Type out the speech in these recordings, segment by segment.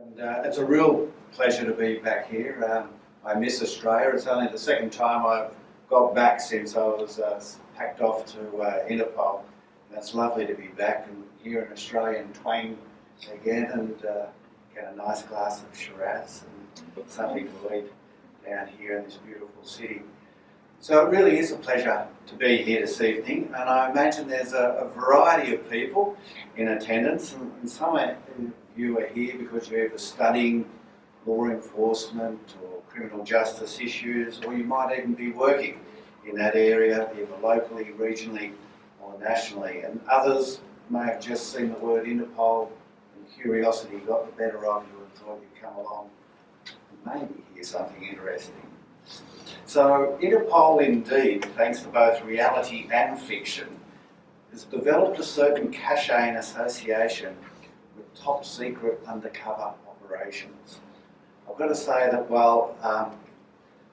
And it's a real pleasure to be back here. I miss Australia. It's only the second time I've got back since I was packed off to Interpol. And it's lovely to be back and hear an Australian twang again and get a nice glass of Shiraz and something to eat down here in this beautiful city. So it really is a pleasure to be here this evening, and I imagine there's a variety of people in attendance, and some of you are here because you're either studying law enforcement or criminal justice issues, or you might even be working in that area, either locally, regionally or nationally. And others may have just seen the word Interpol and curiosity got the better of you and thought you'd come along and maybe hear something interesting. So Interpol indeed, thanks to both reality and fiction, has developed a certain cachet and association with top secret undercover operations. I've got to say that while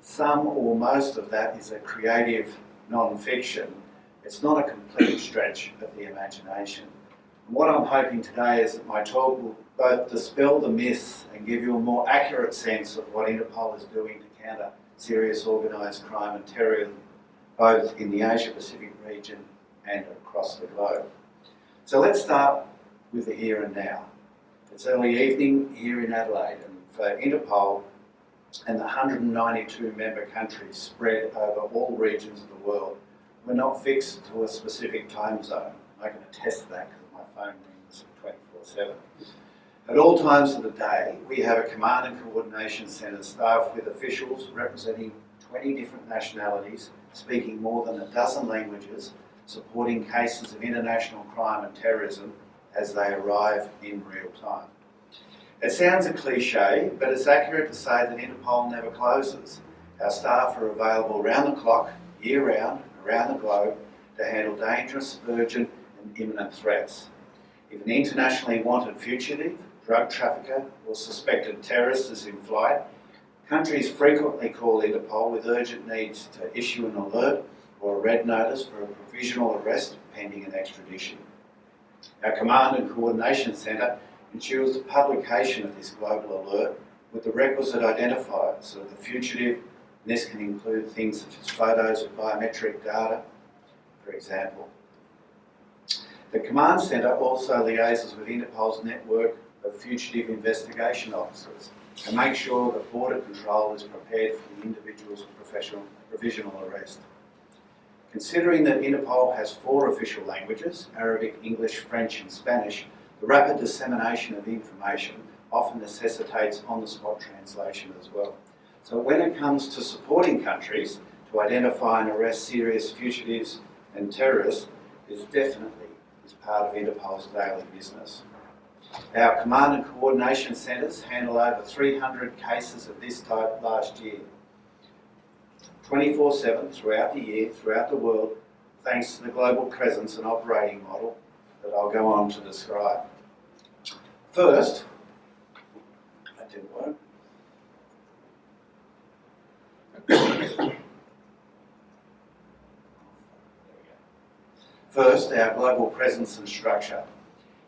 some or most of that is a creative non-fiction, it's not a complete stretch of the imagination. And what I'm hoping today is that my talk will both dispel the myths and give you a more accurate sense of what Interpol is doing to counter serious organised crime and terrorism, both in the Asia-Pacific region and across the globe. So let's start with the here and now. It's early evening here in Adelaide, and for Interpol and the 192 member countries spread over all regions of the world, we're not fixed to a specific time zone. I can attest to that because my phone rings 24/7. At all times of the day, we have a command and coordination centre staffed with officials representing 20 different nationalities, speaking more than a dozen languages, supporting cases of international crime and terrorism as they arrive in real time. It sounds a cliche, but it's accurate to say that Interpol never closes. Our staff are available round the clock, year round, around the globe, to handle dangerous, urgent and imminent threats. If an internationally wanted fugitive, drug trafficker or suspected terrorist is in flight, countries frequently call Interpol with urgent needs to issue an alert or a red notice for a provisional arrest pending an extradition. Our Command and Coordination Centre ensures the publication of this global alert with the requisite identifiers of the fugitive, and this can include things such as photos of biometric data, for example. The Command Centre also liaises with Interpol's network of fugitive investigation officers and make sure that border control is prepared for the individual's provisional arrest. Considering that Interpol has 4 official languages, Arabic, English, French and Spanish, the rapid dissemination of information often necessitates on-the-spot translation as well. So when it comes to supporting countries to identify and arrest serious fugitives and terrorists, this definitely is part of Interpol's daily business. Our Command and Coordination Centres handle over 300 cases of this type last year, 24/7 throughout the year, throughout the world, thanks to the global presence and operating model that I'll go on to describe. First, that didn't work. First, our global presence and structure.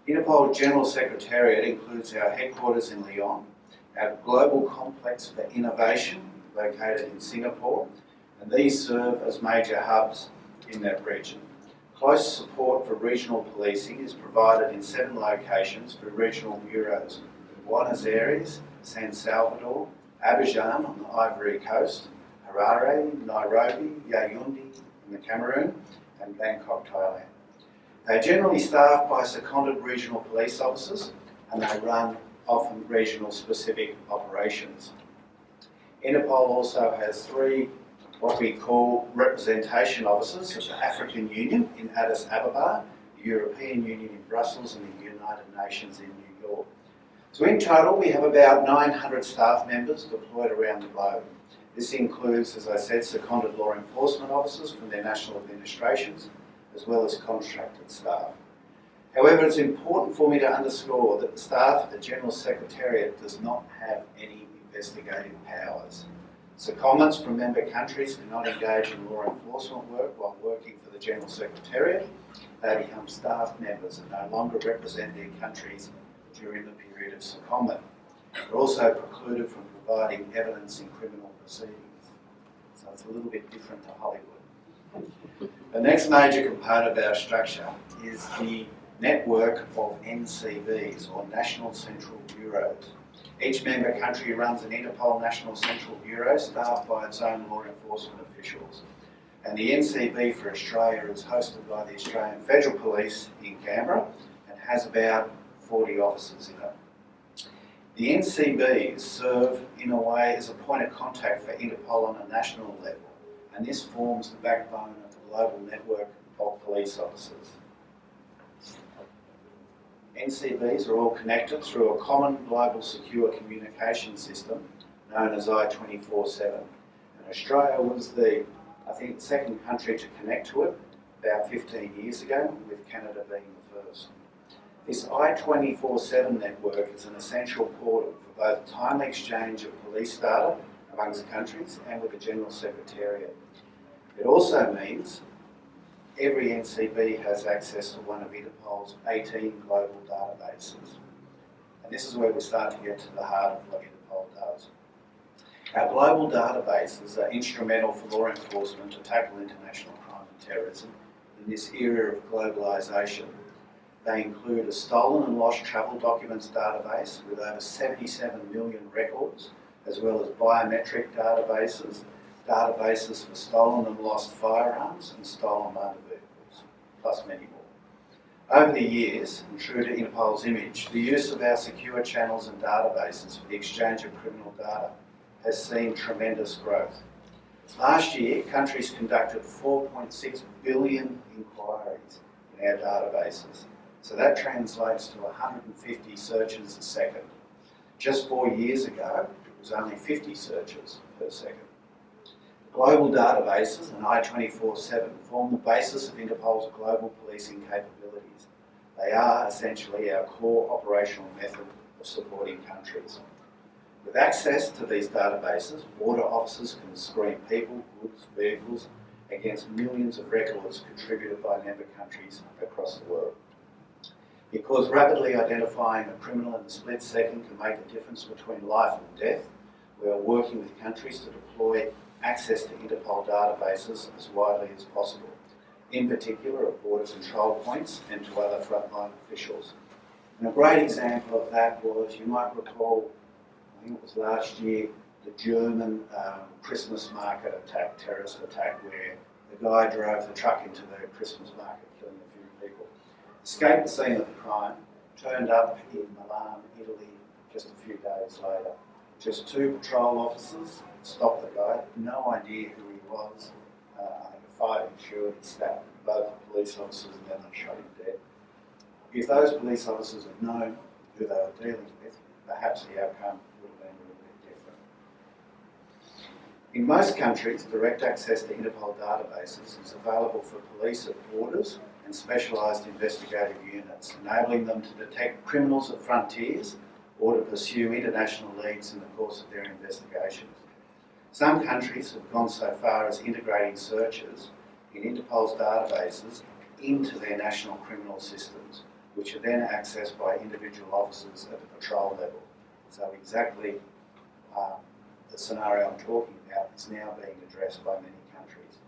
Interpol's General Secretariat includes our headquarters in Lyon, our global complex for innovation located in Singapore, and these serve as major hubs in that region. Close support for regional policing is provided in 7 locations for regional bureaus: Buenos Aires, San Salvador, Abidjan on the Ivory Coast, Harare, Nairobi, Yaoundé in the Cameroon, and Bangkok, Thailand. They are generally staffed by seconded regional police officers, and they run often regional specific operations. Interpol also has 3 what we call representation officers of the African Union in Addis Ababa, the European Union in Brussels and the United Nations in New York. So in total we have about 900 staff members deployed around the globe. This includes, as I said, seconded law enforcement officers from their national administrations, as well as contracted staff. However, it's important for me to underscore that the staff at the General Secretariat does not have any investigative powers. Secondments from member countries cannot engage in law enforcement work while working for the General Secretariat. They become staff members and no longer represent their countries during the period of secondment. They're also precluded from providing evidence in criminal proceedings. So it's a little bit different to Hollywood. The next major component of our structure is the network of NCBs, or National Central Bureaus. Each member country runs an Interpol National Central Bureau staffed by its own law enforcement officials. And the NCB for Australia is hosted by the Australian Federal Police in Canberra and has about 40 officers in it. The NCBs serve in a way as a point of contact for Interpol on a national level, and this forms the backbone of the global network of police officers. NCBs are all connected through a common global secure communication system known as I-24/7. And Australia was the, I think, second country to connect to it about 15 years ago, with Canada being the first. This I-24/7 network is an essential portal for both timely exchange of police data amongst countries and with the General Secretariat. It also means every NCB has access to one of Interpol's 18 global databases. And this is where we start to get to the heart of what Interpol does. Our global databases are instrumental for law enforcement to tackle international crime and terrorism in this era of globalisation. They include a stolen and lost travel documents database with over 77 million records, as well as biometric databases, databases for stolen and lost firearms and stolen motor vehicles, plus many more. Over the years, and true to Interpol's image, the use of our secure channels and databases for the exchange of criminal data has seen tremendous growth. Last year, countries conducted 4.6 billion inquiries in our databases. So that translates to 150 searches a second. Just 4 years ago, it was only 50 searches per second. Global databases and I-24/7 form the basis of Interpol's global policing capabilities. They are essentially our core operational method of supporting countries. With access to these databases, border officers can screen people, goods, vehicles against millions of records contributed by member countries across the world. Because rapidly identifying a criminal in a split second can make a difference between life and death, we are working with countries to deploy access to Interpol databases as widely as possible, in particular at border control points and to other frontline officials. And a great example of that was, you might recall, I think it was last year, the German Christmas market attack, terrorist attack, where the guy drove the truck into the Christmas market, killing a few people. Escaped the scene of the crime, turned up in Milan, Italy, just a few days later. Just 2 patrol officers stopped the guy, no idea who he was. I think a 5 insured, he stabbed both the police officers and then they shot him dead. If those police officers had known who they were dealing with, perhaps the outcome would have been a little bit different. In most countries, direct access to Interpol databases is available for police at borders and specialised investigative units, enabling them to detect criminals at frontiers or to pursue international leads in the course of their investigations. Some countries have gone so far as integrating searches in Interpol's databases into their national criminal systems, which are then accessed by individual officers at the patrol level. So exactly the scenario I'm talking about is now being addressed by many countries.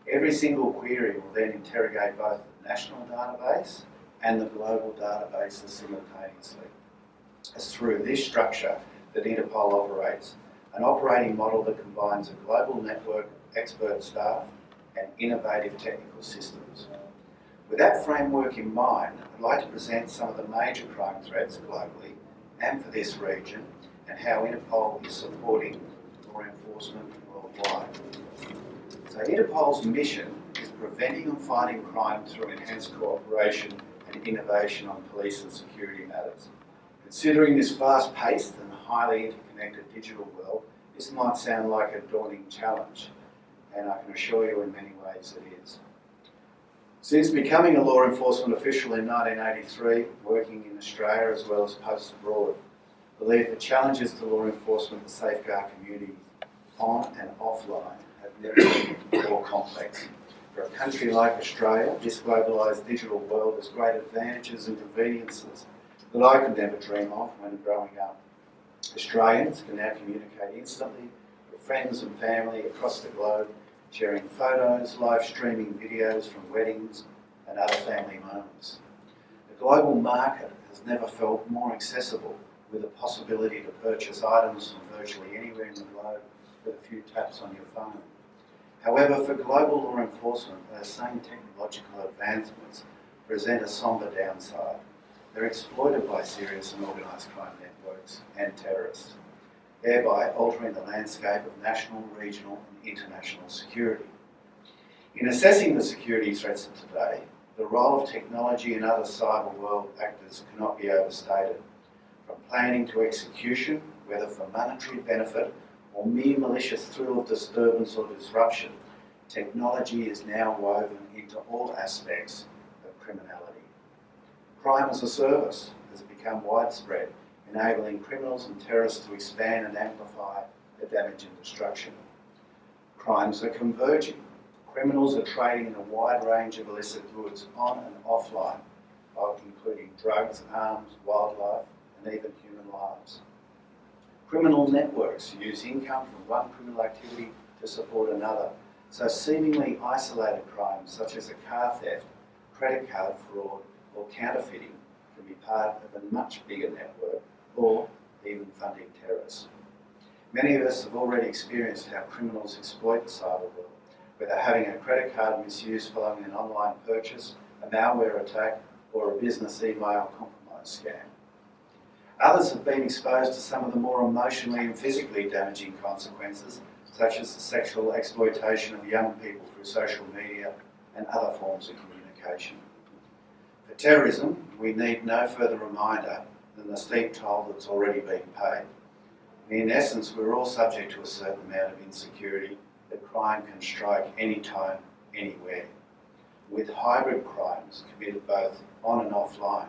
Every single query will then interrogate both the national database and the global databases simultaneously. It's through this structure that Interpol operates, an operating model that combines a global network of expert staff and innovative technical systems. With that framework in mind, I'd like to present some of the major crime threats globally and for this region, and how Interpol is supporting law enforcement worldwide. So Interpol's mission is preventing and fighting crime through enhanced cooperation and innovation on police and security matters. Considering this fast-paced and highly interconnected digital world, this might sound like a daunting challenge, and I can assure you in many ways it is. Since becoming a law enforcement official in 1983, working in Australia as well as posts abroad, I believe the challenges to law enforcement and safeguard communities on and offline have never been more complex. For a country like Australia, this globalised digital world has great advantages and conveniences that I could never dream of when growing up. Australians can now communicate instantly with friends and family across the globe, sharing photos, live streaming videos from weddings and other family moments. The global market has never felt more accessible, with the possibility to purchase items from virtually anywhere in the globe with a few taps on your phone. However, for global law enforcement, those same technological advancements present a sombre downside. They're exploited by serious and organised crime networks and terrorists, thereby altering the landscape of national, regional and international security. In assessing the security threats of today, the role of technology and other cyber world actors cannot be overstated. From planning to execution, whether for monetary benefit or mere malicious thrill of disturbance or disruption, technology is now woven into all aspects of criminality. Crime as a service has become widespread, enabling criminals and terrorists to expand and amplify the damage and destruction. Crimes are converging. Criminals are trading in a wide range of illicit goods on and offline, including drugs, arms, wildlife, and even human lives. Criminal networks use income from one criminal activity to support another, so seemingly isolated crimes such as a car theft, credit card fraud, or counterfeiting can be part of a much bigger network, or even funding terrorists. Many of us have already experienced how criminals exploit the cyber world, whether having a credit card misused following an online purchase, a malware attack, or a business email compromise scam. Others have been exposed to some of the more emotionally and physically damaging consequences, such as the sexual exploitation of young people through social media and other forms of communication. For terrorism, we need no further reminder than the steep toll that's already been paid. In essence, we're all subject to a certain amount of insecurity that crime can strike anytime, anywhere. With hybrid crimes committed both on and offline,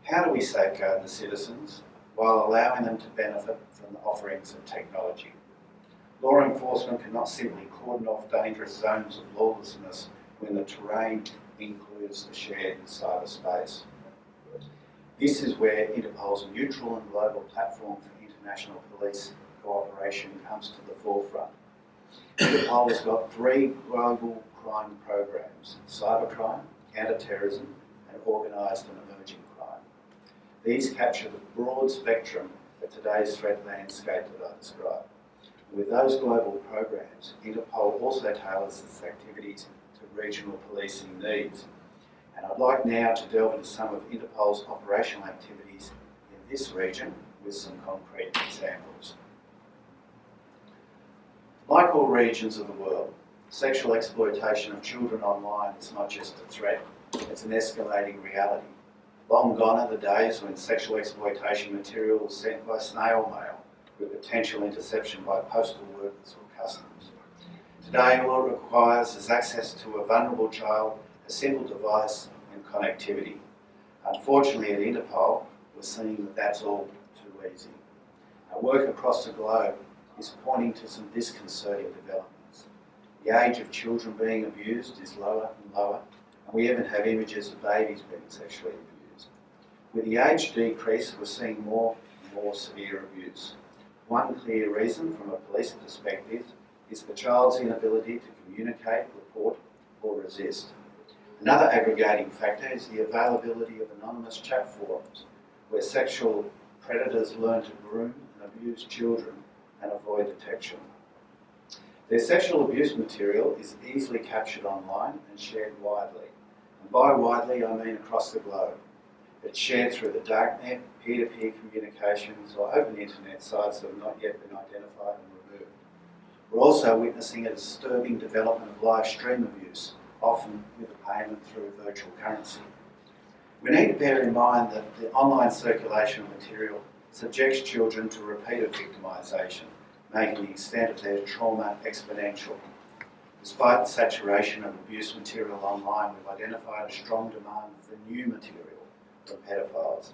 how do we safeguard the citizens while allowing them to benefit from the offerings of technology? Law enforcement cannot simply cordon off dangerous zones of lawlessness when the terrain includes the shared cyberspace. This is where Interpol's neutral and global platform for international police cooperation comes to the forefront. Interpol has got 3 global crime programs: cybercrime, counter-terrorism, and organised and emerging crime. These capture the broad spectrum of today's threat landscape that I described. With those global programs, Interpol also tailors its activities to regional policing needs. And I'd like now to delve into some of Interpol's operational activities in this region with some concrete examples. Like all regions of the world, sexual exploitation of children online is not just a threat, it's an escalating reality. Long gone are the days when sexual exploitation material was sent by snail mail with potential interception by postal workers or customs. Today, all it requires is access to a vulnerable child, a simple device and connectivity. Unfortunately, at Interpol, we're seeing that that's all too easy. Our work across the globe is pointing to some disconcerting developments. The age of children being abused is lower and lower, and we even have images of babies being sexually abused. With the age decrease, we're seeing more and more severe abuse. One clear reason from a police perspective is the child's inability to communicate, report, or resist. Another aggregating factor is the availability of anonymous chat forums where sexual predators learn to groom and abuse children and avoid detection. Their sexual abuse material is easily captured online and shared widely. And by widely, I mean across the globe. It's shared through the darknet, peer-to-peer communications, or open internet sites that have not yet been identified and removed. We're also witnessing a disturbing development of live stream abuse, often with a payment through virtual currency. We need to bear in mind that the online circulation of material subjects children to repeated victimisation, making the extent of their trauma exponential. Despite the saturation of abuse material online, we've identified a strong demand for new material from pedophiles.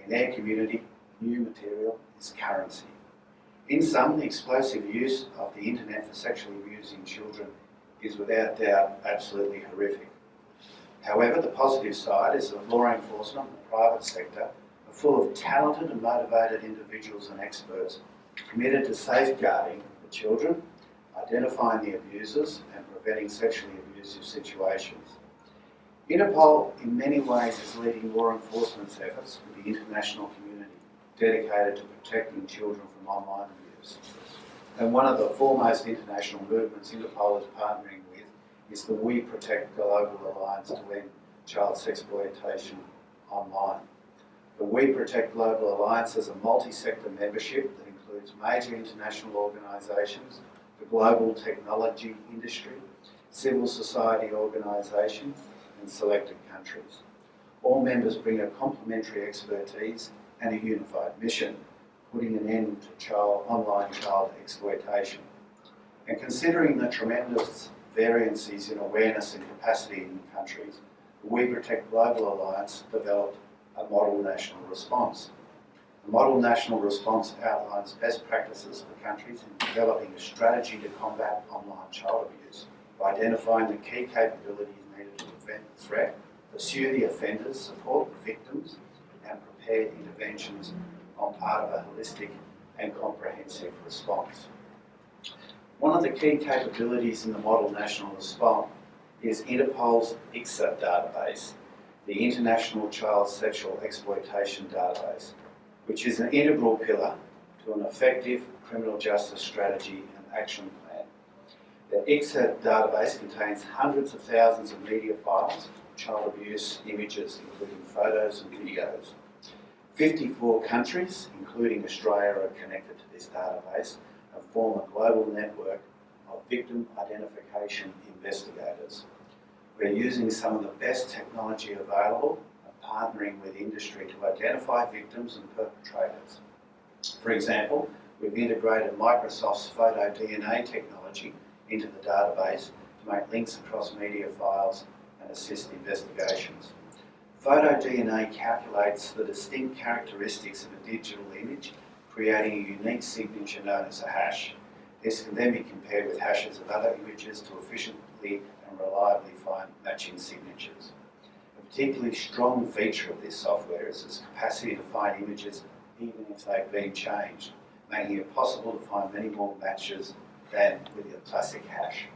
In their community, new material is currency. In sum, the explosive use of the internet for sexually abusing children is without doubt absolutely horrific. However, the positive side is that law enforcement and the private sector are full of talented and motivated individuals and experts committed to safeguarding the children, identifying the abusers and preventing sexually abusive situations. INTERPOL in many ways is leading law enforcement efforts with the international community dedicated to protecting children from online abuse. And one of the foremost international movements INTERPOL is partnering with is the We Protect Global Alliance to End Child Sexploitation Online. The We Protect Global Alliance is a multi-sector membership that includes major international organisations, the global technology industry, civil society organisations and selected countries. All members bring a complementary expertise and a unified mission, putting an end to online child exploitation. And considering the tremendous variances in awareness and capacity in countries, the We Protect Global Alliance developed a model national response. The model national response outlines best practices for countries in developing a strategy to combat online child abuse by identifying the key capabilities needed to prevent the threat, pursue the offenders, support the victims, and prepare interventions on part of a holistic and comprehensive response. One of the key capabilities in the model national response is Interpol's ICSA database, the International Child Sexual Exploitation Database, which is an integral pillar to an effective criminal justice strategy and action plan. The ICSA database contains hundreds of thousands of media files, child abuse images, including photos and videos. 54 countries, including Australia, are connected to this database and form a global network of victim identification investigators. We're using some of the best technology available and partnering with industry to identify victims and perpetrators. For example, we've integrated Microsoft's photo DNA technology into the database to make links across media files and assist investigations. Photo DNA calculates the distinct characteristics of a digital image, creating a unique signature known as a hash. This can then be compared with hashes of other images to efficiently and reliably find matching signatures. A particularly strong feature of this software is its capacity to find images even if they've been changed, making it possible to find many more matches than with a classic hash.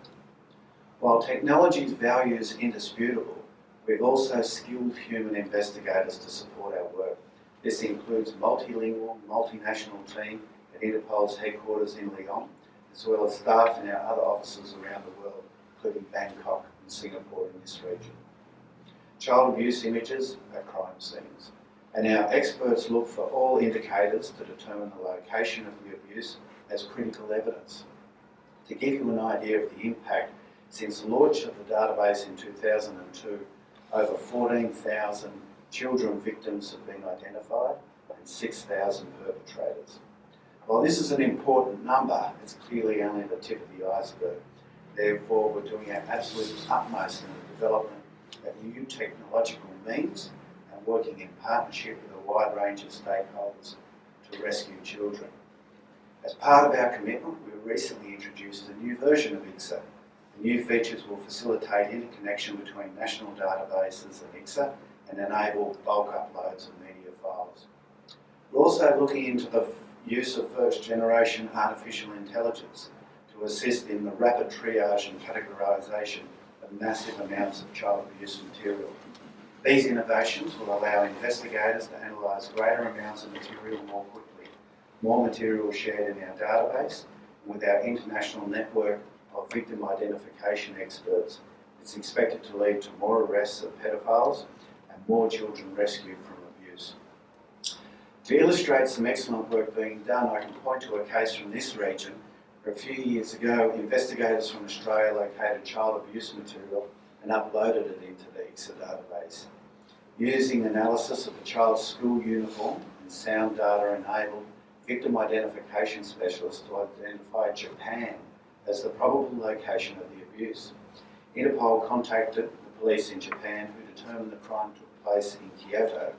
While technology's value is indisputable, we've also skilled human investigators to support our work. This includes a multilingual, multinational team at Interpol's headquarters in Lyon, as well as staff in our other offices around the world, including Bangkok and Singapore in this region. Child abuse images are crime scenes, and our experts look for all indicators to determine the location of the abuse as critical evidence. To give you an idea of the impact, since the launch of the database in 2002, over 14,000 children victims have been identified and 6,000 perpetrators. While this is an important number, it's clearly only the tip of the iceberg. Therefore, we're doing our absolute utmost in the development of new technological means and working in partnership with a wide range of stakeholders to rescue children. As part of our commitment, we recently introduced a new version of ICSA. The new features will facilitate interconnection between national databases and ICSA and enable bulk uploads of media files. We're also looking into the use of first-generation artificial intelligence to assist in the rapid triage and categorisation of massive amounts of child abuse material. These innovations will allow investigators to analyse greater amounts of material more quickly. More material shared in our database, and with our international network of victim identification experts, it's expected to lead to more arrests of pedophiles and more children rescued from abuse. To illustrate some excellent work being done, I can point to a case from this region where a few years ago, investigators from Australia located child abuse material and uploaded it into the ICSA database. Using analysis of the child's school uniform and sound data enabled victim identification specialists to identify Japan as the probable location of the abuse. Interpol contacted the police in Japan, who determined the crime took place in Kyoto.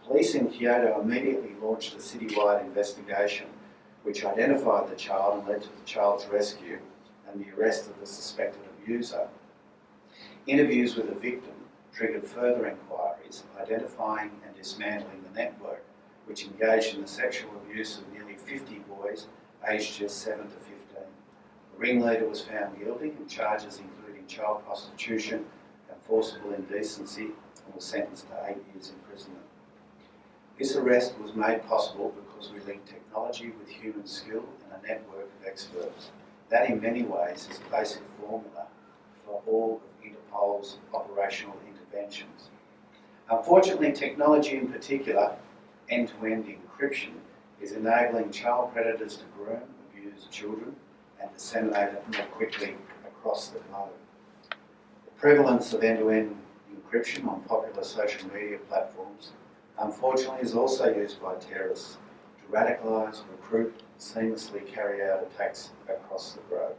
Police in Kyoto immediately launched a citywide investigation which identified the child and led to the child's rescue and the arrest of the suspected abuser. Interviews with the victim triggered further inquiry series identifying and dismantling the network, which engaged in the sexual abuse of nearly 50 boys aged just 7 to 15. The ringleader was found guilty in charges including child prostitution and forcible indecency and was sentenced to 8 years imprisonment. This arrest was made possible because we linked technology with human skill and a network of experts. That in many ways is a basic formula for all of Interpol's operational interventions. Unfortunately, technology in particular, end-to-end encryption, is enabling child predators to groom, abuse children and disseminate it more quickly across the globe. The prevalence of end-to-end encryption on popular social media platforms unfortunately is also used by terrorists to radicalise, recruit and seamlessly carry out attacks across the globe.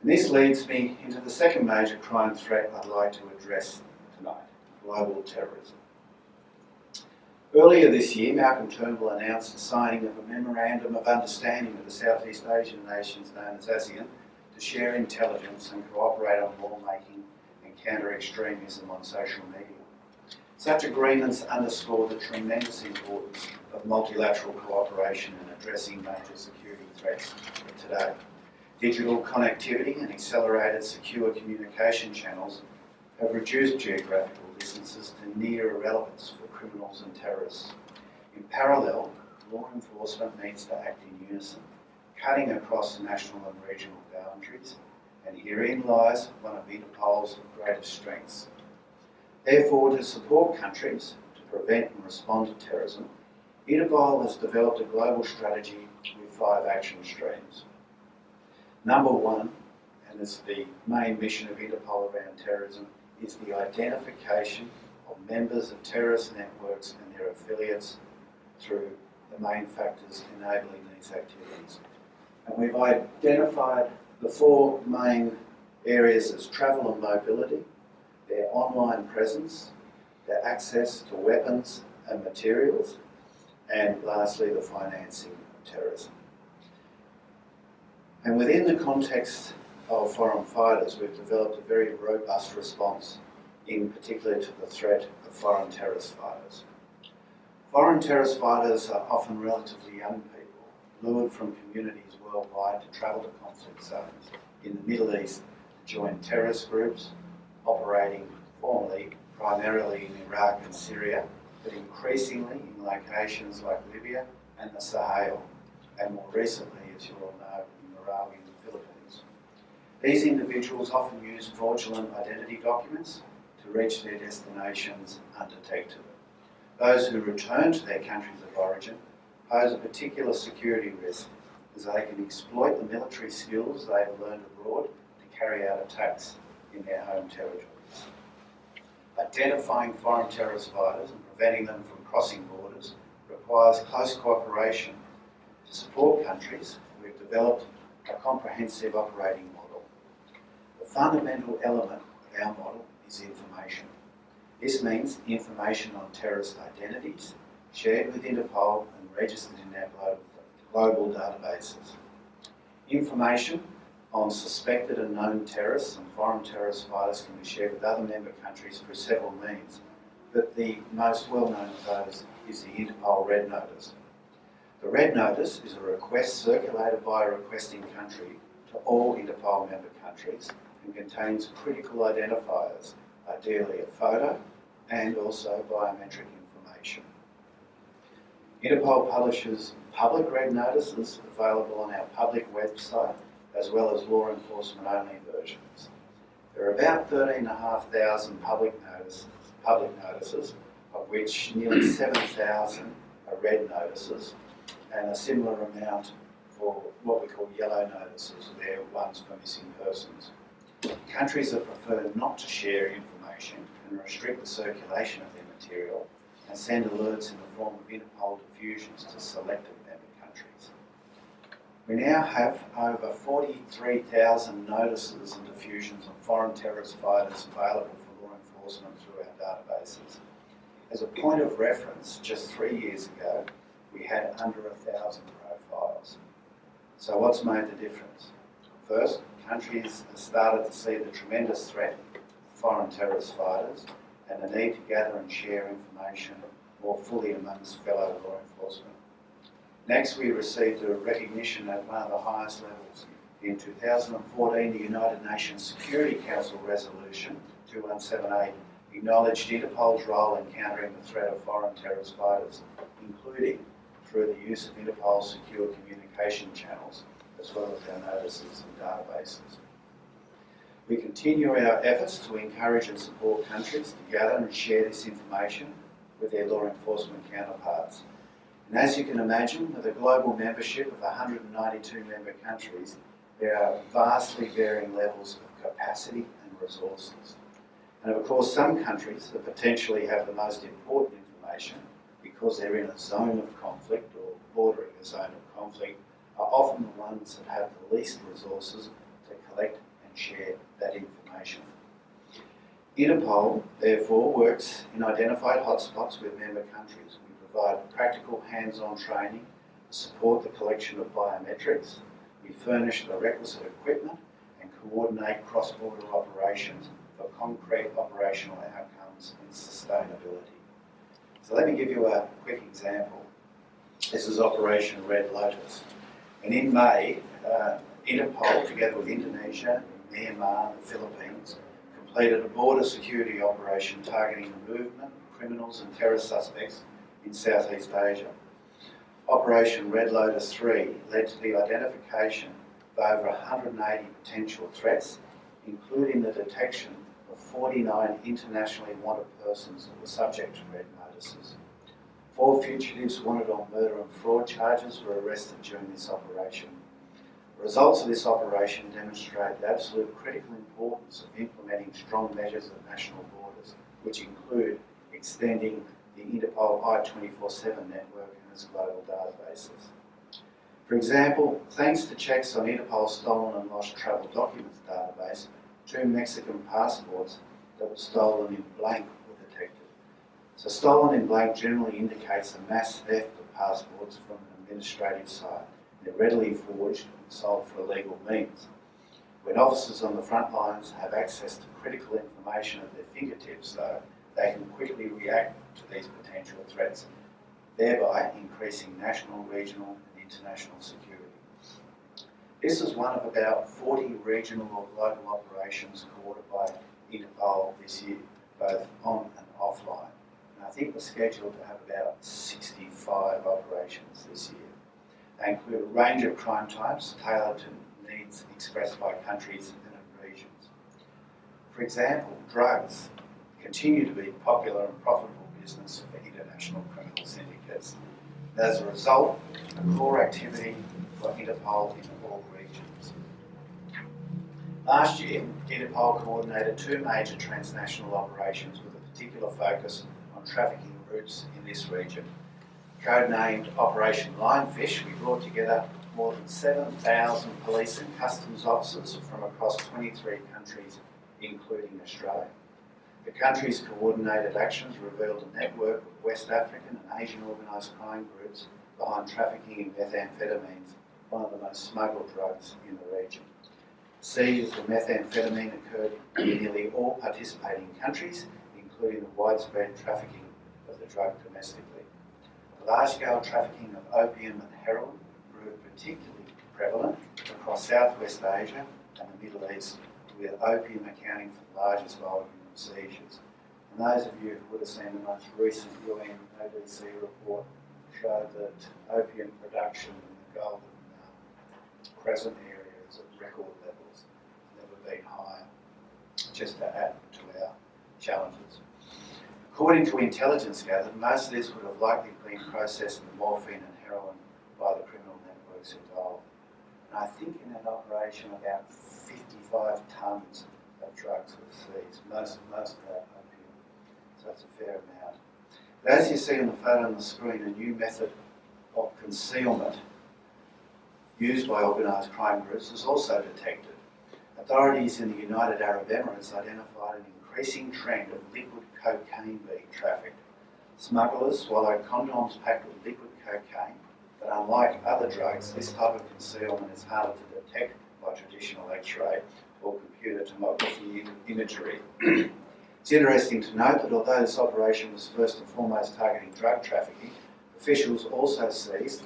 And this leads me into the second major crime threat I'd like to address tonight, global terrorism. Earlier this year, Malcolm Turnbull announced the signing of a Memorandum of Understanding with the Southeast Asian nations known as ASEAN to share intelligence and cooperate on lawmaking and counter extremism on social media. Such agreements underscore the tremendous importance of multilateral cooperation in addressing major security threats of today. Digital connectivity and accelerated secure communication channels have reduced geographical distances to near irrelevance for criminals and terrorists. In parallel, law enforcement needs to act in unison, cutting across national and regional boundaries, and herein lies one of Interpol's greatest strengths. Therefore, to support countries to prevent and respond to terrorism, Interpol has developed a global strategy with 5 action streams. Number 1, and it's the main mission of Interpol around terrorism, is the identification of members of terrorist networks and their affiliates through the main factors enabling these activities. And we've identified the 4 main areas as travel and mobility, their online presence, their access to weapons and materials, and lastly the financing of terrorism. And within the context of foreign fighters, we've developed a very robust response, in particular to the threat of foreign terrorist fighters. Foreign terrorist fighters are often relatively young people, lured from communities worldwide to travel to conflict zones in the Middle East to join terrorist groups operating formerly primarily in Iraq and Syria, but increasingly in locations like Libya and the Sahel, and more recently, as you all know, in Marawi and the Philippines. These individuals often use fraudulent identity documents to reach their destinations undetected. Those who return to their countries of origin pose a particular security risk, as they can exploit the military skills they have learned abroad to carry out attacks in their home territories. Identifying foreign terrorist fighters and preventing them from crossing borders requires close cooperation. To support countries, we've developed a comprehensive operating model. The fundamental element of our model is information. This means information on terrorist identities, shared with Interpol and registered in our global databases. Information on suspected and known terrorists and foreign terrorist fighters can be shared with other member countries through several means, but the most well-known of those is the Interpol Red Notice. The Red Notice is a request circulated by a requesting country to all Interpol member countries and contains critical identifiers, ideally a photo and also biometric information. Interpol publishes public Red Notices available on our public website, as well as law enforcement only versions. There are about 13,500 public notices, of which nearly 7,000 are red notices, and a similar amount for what we call yellow notices. They're ones for missing persons. Countries that prefer not to share information can restrict the circulation of their material and send alerts in the form of Interpol diffusions to selected member countries. We now have over 43,000 notices and diffusions on foreign terrorist fighters available for law enforcement through our databases. As a point of reference, just 3 years ago, we had under 1,000 profiles. So what's made the difference? First, countries have started to see the tremendous threat of foreign terrorist fighters and the need to gather and share information more fully amongst fellow law enforcement. Next, we received a recognition at one of the highest levels. In 2014, the United Nations Security Council Resolution 2178 acknowledged Interpol's role in countering the threat of foreign terrorist fighters, including through the use of Interpol's secure communication channels, as well as our notices and databases. We continue our efforts to encourage and support countries to gather and share this information with their law enforcement counterparts. And as you can imagine, with a global membership of 192 member countries, there are vastly varying levels of capacity and resources. And of course, some countries that potentially have the most important information, because they're in a zone of conflict or bordering a zone of conflict, are often the ones that have the least resources to collect and share that information. Interpol, therefore, works in identified hotspots with member countries. We provide practical hands-on training to support the collection of biometrics. We furnish the requisite equipment and coordinate cross-border operations for concrete operational outcomes and sustainability. So let me give you a quick example. This is Operation Red Lotus. And in May, Interpol, together with Indonesia, Myanmar and the Philippines, completed a border security operation targeting the movement of criminals and terrorist suspects in Southeast Asia. Operation Red Lotus 3 led to the identification of over 180 potential threats, including the detection of 49 internationally wanted persons that were subject to red notices. 4 fugitives wanted on murder and fraud charges were arrested during this operation. The results of this operation demonstrate the absolute critical importance of implementing strong measures at national borders, which include extending the Interpol I-24/7 network and its global databases. For example, thanks to checks on Interpol's stolen and lost travel documents database, 2 Mexican passports that were stolen in blank were detected. So stolen in blank generally indicates a mass theft of passports from an administrative site. They're readily forged and sold for illegal means. When officers on the front lines have access to critical information at their fingertips, though, they can quickly react to these potential threats, thereby increasing national, regional and international security. This is one of about 40 regional or global operations coordinated by Interpol this year, both on and offline. And I think we're scheduled to have about 65 operations this year. They include a range of crime types tailored to needs expressed by countries and regions. For example, drugs continue to be popular and profitable business for international criminal syndicates. As a result, a core activity for Interpol in all regions. Last year, Interpol coordinated 2 major transnational operations with a particular focus on trafficking routes in this region. Codenamed Operation Lionfish, we brought together more than 7,000 police and customs officers from across 23 countries, including Australia. The countries' coordinated actions revealed a network of West African and Asian organised crime groups behind trafficking in methamphetamines, one of the most smuggled drugs in the region. Seizures of methamphetamine occurred in nearly all participating countries, including the widespread trafficking of the drug domestically. The large-scale trafficking of opium and heroin proved particularly prevalent across Southwest Asia and the Middle East, with opium accounting for the largest volume of seizures. And those of you who would have seen the most recent UN ODC report showed that opium production in the Golden Crescent area is at record levels, never been higher, just to add to our challenges. According to intelligence gathered, most of this would have likely been processed in morphine and heroin by the criminal networks involved. And I think in that operation about 55 tonnes of drugs were seized, most of that opium, so it's a fair amount. But as you see on the photo on the screen, a new method of concealment used by organised crime groups was also detected. Authorities in the United Arab Emirates identified an increasing trend of liquid cocaine being trafficked. Smugglers swallow condoms packed with liquid cocaine, but unlike other drugs, this type of concealment is harder to detect by traditional X-ray or computer tomography imagery. It's interesting to note that although this operation was first and foremost targeting drug trafficking, officials also seized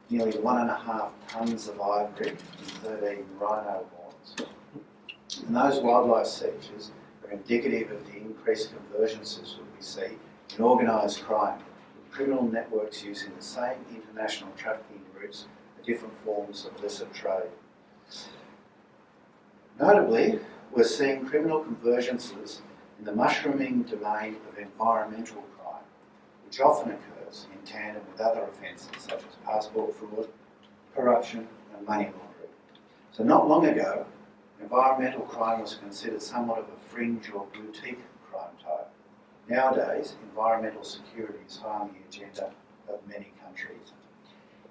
nearly 1.5 tonnes of ivory and 13 rhino horns. And those wildlife seizures are indicative of the increased convergences that we see in organised crime, with criminal networks using the same international trafficking routes for different forms of illicit trade. Notably, we're seeing criminal convergences in the mushrooming domain of environmental crime, which often occurs in tandem with other offences such as passport fraud, corruption and money laundering. So not long ago, environmental crime was considered somewhat of a fringe or boutique crime type. Nowadays, environmental security is high on the agenda of many countries.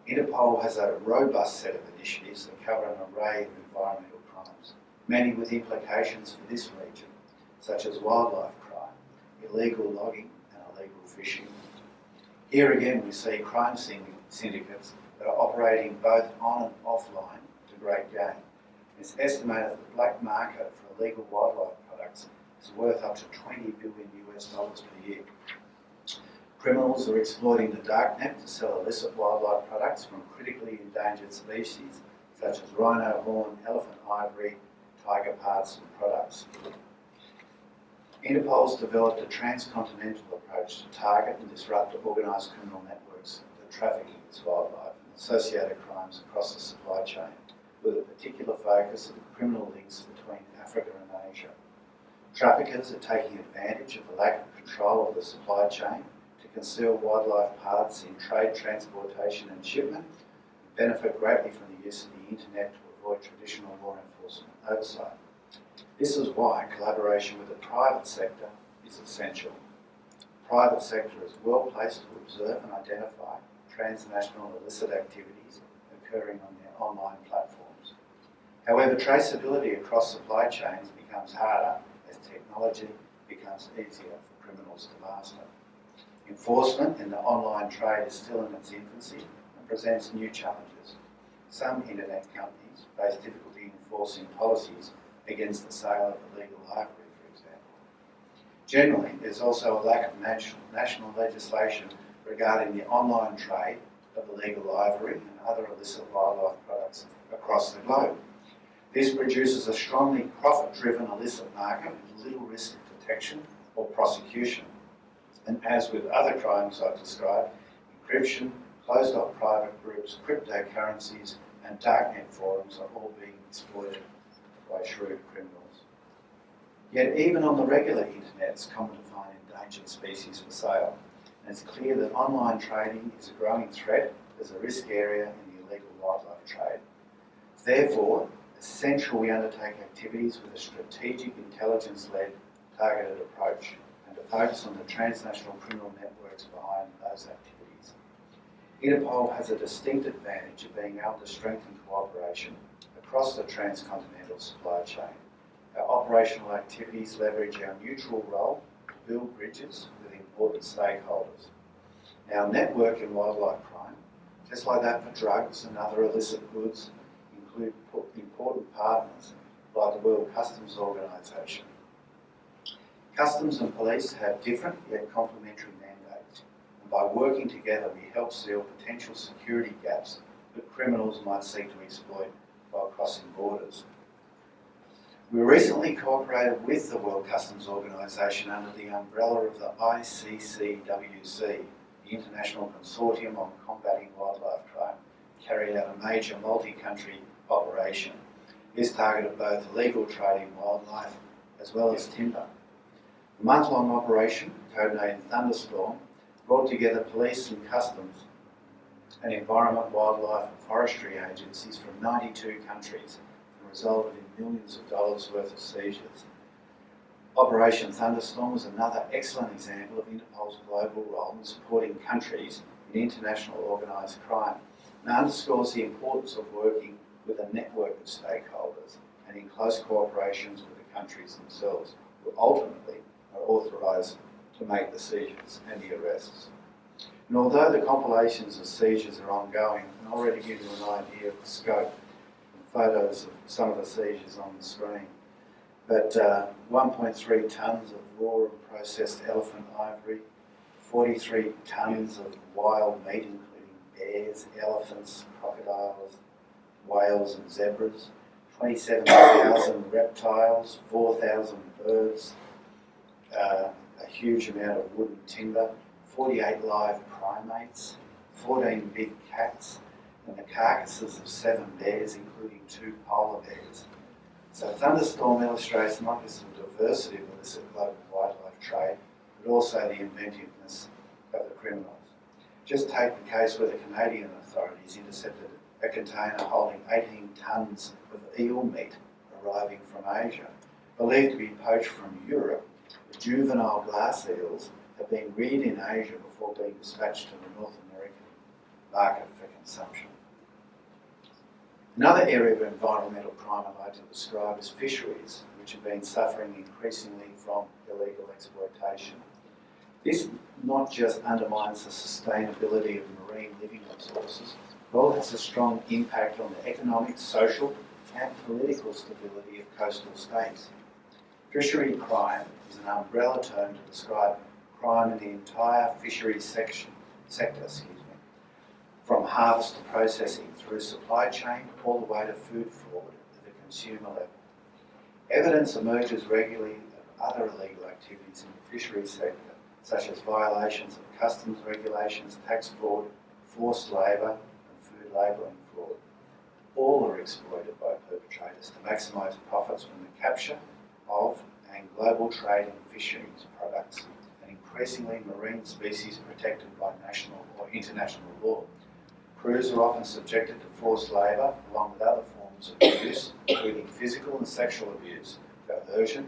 Interpol has a robust set of initiatives that cover an array of environmental crimes, many with implications for this region, such as wildlife crime, illegal logging and illegal fishing. Here again we see crime syndicates that are operating both on and offline to great gain. It's estimated that the black market for illegal wildlife products is worth up to $20 billion per year. Criminals are exploiting the darknet to sell illicit wildlife products from critically endangered species such as rhino horn, elephant ivory, tiger parts and products. Interpol's developed a transcontinental approach to target and disrupt organised criminal networks that traffic in this wildlife and associated crimes across the supply chain, with a particular focus on the criminal links between Africa and Asia. Traffickers are taking advantage of the lack of control of the supply chain to conceal wildlife parts in trade, transportation and shipment, and benefit greatly from the use of the internet to avoid traditional law enforcement oversight. This is why collaboration with the private sector is essential. The private sector is well placed to observe and identify transnational illicit activities occurring on their online platforms. However, traceability across supply chains becomes harder as technology becomes easier for criminals to master. Enforcement in the online trade is still in its infancy and presents new challenges. Some internet companies face difficulty enforcing policies against the sale of illegal ivory, for example. Generally, there's also a lack of national legislation regarding the online trade of illegal ivory and other illicit wildlife products across the globe. This produces a strongly profit-driven illicit market with little risk of detection or prosecution. And as with other crimes I've described, encryption, closed-off private groups, cryptocurrencies and darknet forums are all being exploited by shrewd criminals. Yet even on the regular internet, it's common to find endangered species for sale. And it's clear that online trading is a growing threat as a risk area in the illegal wildlife trade. Therefore, it's essential we undertake activities with a strategic, intelligence-led, targeted approach and to focus on the transnational criminal networks behind those activities. Interpol has a distinct advantage of being able to strengthen cooperation across the transcontinental supply chain. Our operational activities leverage our neutral role to build bridges with important stakeholders. Our network in wildlife crime, just like that for drugs and other illicit goods, include important partners like the World Customs Organisation. Customs and police have different yet complementary mandates, and by working together we help seal potential security gaps that criminals might seek to exploit while crossing borders. We recently cooperated with the World Customs Organisation under the umbrella of the ICCWC, the International Consortium on Combating Wildlife Crime, carried out a major multi-country operation. This targeted both illegal trade in wildlife as well as timber. The month-long operation, codenamed Thunderstorm, brought together police and customs and environment, wildlife and forestry agencies from 92 countries and resulted in millions of dollars worth of seizures. Operation Thunderstorm was another excellent example of Interpol's global role in supporting countries in international organised crime and underscores the importance of working with a network of stakeholders and in close cooperations with the countries themselves, who ultimately are authorised to make the seizures and the arrests. And although the compilations of seizures are ongoing, I can already give you an idea of the scope and photos of some of the seizures on the screen. But 1.3 tonnes of raw and processed elephant ivory, 43 tonnes of wild meat, including bears, elephants, crocodiles, whales and zebras, 27,000 reptiles, 4,000 birds, a huge amount of wood and timber, 48 live primates, 14 big cats, and the carcasses of 7 bears, including 2 polar bears. So Thunderstorm illustrates not just the diversity of illicit global wildlife trade, but also the inventiveness of the criminals. Just take the case where the Canadian authorities intercepted a container holding 18 tonnes of eel meat arriving from Asia. Believed to be poached from Europe, the juvenile glass eels have been reared in Asia before being dispatched to the North American market for consumption. Another area of environmental crime I'd like to describe is fisheries, which have been suffering increasingly from illegal exploitation. This not just undermines the sustainability of marine living resources, but also has a strong impact on the economic, social and political stability of coastal states. Fishery crime is an umbrella term to describe crime in the entire fisheries sector, from harvest to processing through supply chain all the way to food fraud at the consumer level. Evidence emerges regularly of other illegal activities in the fisheries sector, such as violations of customs regulations, tax fraud, forced labour and food labelling fraud. All are exploited by perpetrators to maximise profits from the capture of and global trade in fisheries products, and increasingly marine species protected by national or international law. Crews are often subjected to forced labour along with other forms of abuse, including physical and sexual abuse, coercion,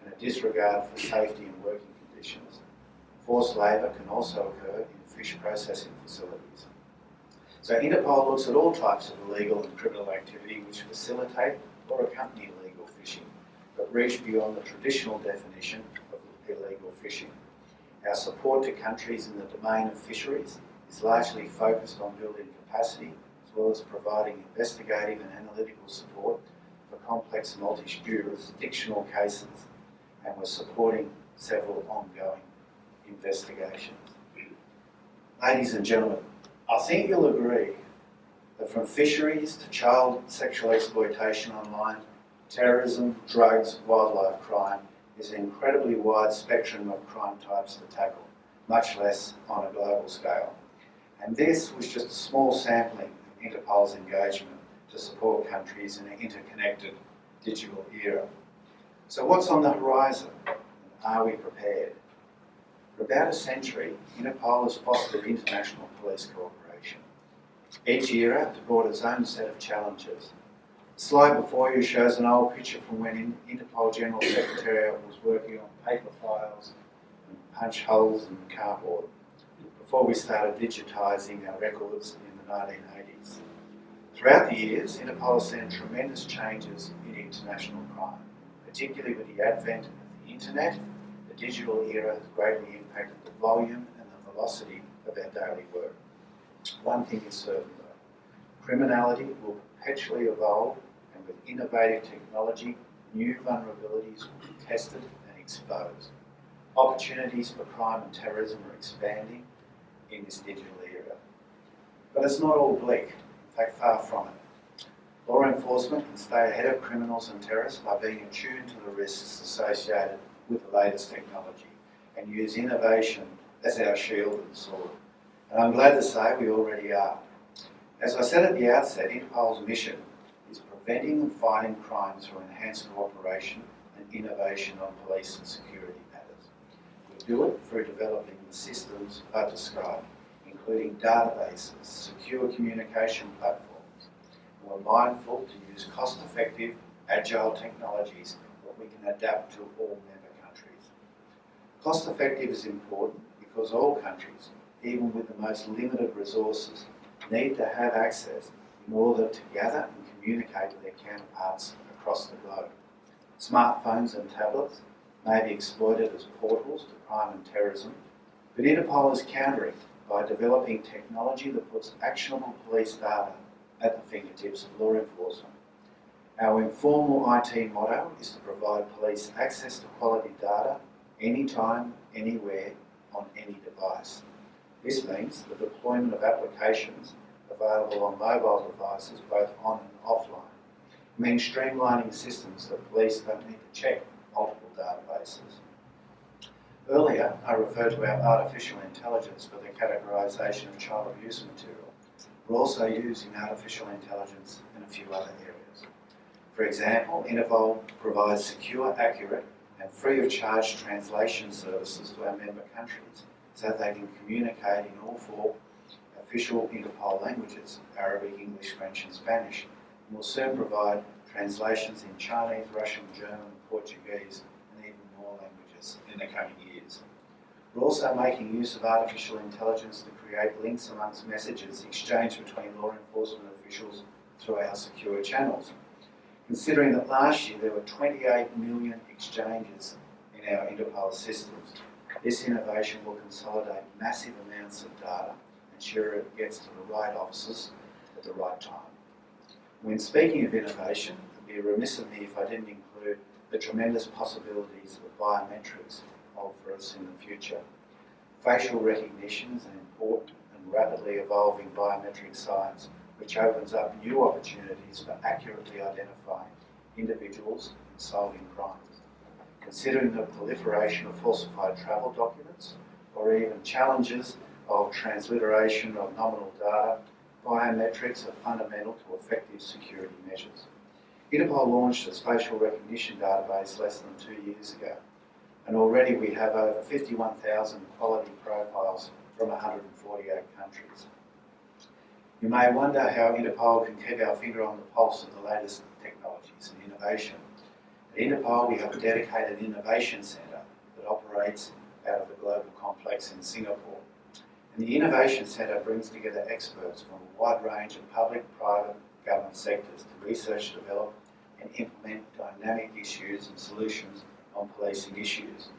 and a disregard for safety and working conditions. Forced labour can also occur in fish processing facilities. So Interpol looks at all types of illegal and criminal activity which facilitate or accompany illegal fishing, but reach beyond the traditional definition of illegal fishing. Our support to countries in the domain of fisheries is largely focused on building capacity as well as providing investigative and analytical support for complex multi-jurisdictional cases, and we're supporting several ongoing investigations. Ladies and gentlemen, I think you'll agree that from fisheries to child sexual exploitation online, terrorism, drugs, wildlife crime is an incredibly wide spectrum of crime types to tackle, much less on a global scale. And this was just a small sampling of Interpol's engagement to support countries in an interconnected digital era. So what's on the horizon? Are we prepared? For about a century, Interpol has fostered international police cooperation. Each era has brought its own set of challenges. The slide before you shows an old picture from when Interpol General Secretariat was working on paper files and punch holes and cardboard, before we started digitising our records in the 1980s. Throughout the years, Interpol has seen tremendous changes in international crime, particularly with the advent of the internet. The digital era has greatly impacted the volume and the velocity of our daily work. One thing is certain though, criminality will perpetually evolve, and with innovative technology, new vulnerabilities will be tested and exposed. Opportunities for crime and terrorism are expanding in this digital era. But it's not all bleak, in fact far from it. Law enforcement can stay ahead of criminals and terrorists by being attuned to the risks associated with the latest technology and use innovation as our shield and sword. And I'm glad to say we already are. As I said at the outset, Interpol's mission is preventing and fighting crime through enhanced cooperation and innovation on police and security matters. We do it through developing the systems I've described, including databases, secure communication platforms. We're mindful to use cost-effective, agile technologies that we can adapt to all member countries. Cost-effective is important because all countries, even with the most limited resources, need to have access in order to gather and communicate with their counterparts across the globe. Smartphones and tablets may be exploited as portals to crime and terrorism, but Interpol is countering by developing technology that puts actionable police data at the fingertips of law enforcement. Our informal IT motto is to provide police access to quality data anytime, anywhere, on any device. This means the deployment of applications available on mobile devices both on and offline. It means streamlining systems so police don't need to check multiple databases. Earlier, I referred to our artificial intelligence for the categorisation of child abuse material. We're also using artificial intelligence in a few other areas. For example, INTERPOL provides secure, accurate and free of charge translation services to our member countries so that they can communicate in all four official Interpol languages, Arabic, English, French and Spanish, and will soon provide translations in Chinese, Russian, German, Portuguese and even more languages in the coming years. We're also making use of artificial intelligence to create links amongst messages exchanged between law enforcement officials through our secure channels. Considering that last year there were 28 million exchanges in our Interpol systems, this innovation will consolidate massive amounts of data and ensure it gets to the right officers at the right time. When speaking of innovation, it would be remiss of me if I didn't include the tremendous possibilities that biometrics hold for us in the future. Facial recognition is an important and rapidly evolving biometric science which opens up new opportunities for accurately identifying individuals and solving crimes. Considering the proliferation of falsified travel documents or even challenges of transliteration of nominal data, biometrics are fundamental to effective security measures. Interpol launched its facial recognition database less than 2 years ago, and already we have over 51,000 quality profiles from 148 countries. You may wonder how Interpol can keep our finger on the pulse of the latest technologies and innovation. At Interpol, we have a dedicated innovation centre that operates out of the global complex in Singapore. And the Innovation Centre brings together experts from a wide range of public, private, government sectors to research, develop and implement dynamic issues and solutions on policing issues.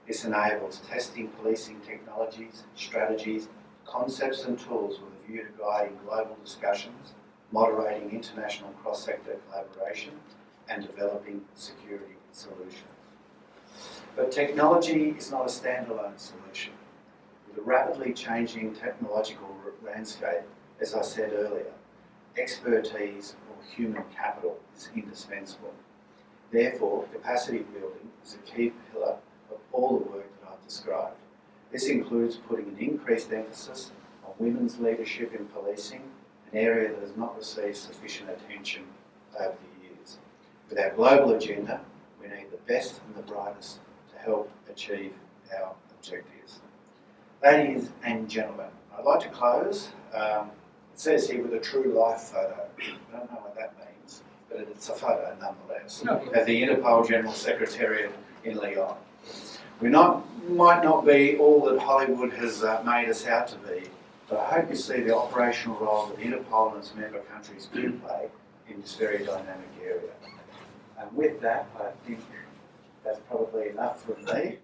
This enables testing policing technologies, strategies, concepts and tools with a view to guiding global discussions, moderating international cross-sector collaboration and developing security solutions. But technology is not a standalone solution. With a rapidly changing technological landscape, as I said earlier, expertise or human capital is indispensable. Therefore, capacity building is a key pillar of all the work that I've described. This includes putting an increased emphasis on women's leadership in policing, an area that has not received sufficient attention over the years. With our global agenda, we need the best and the brightest to help achieve our objectives. Ladies and gentlemen, I'd like to close. It says here with a true life photo. I don't know what that means, but it's a photo nonetheless, of the Interpol General Secretariat in Lyon. We might not be all that Hollywood has made us out to be, but I hope you see the operational role that Interpol and its member countries do play in this very dynamic area. And with that, I think that's probably enough from me.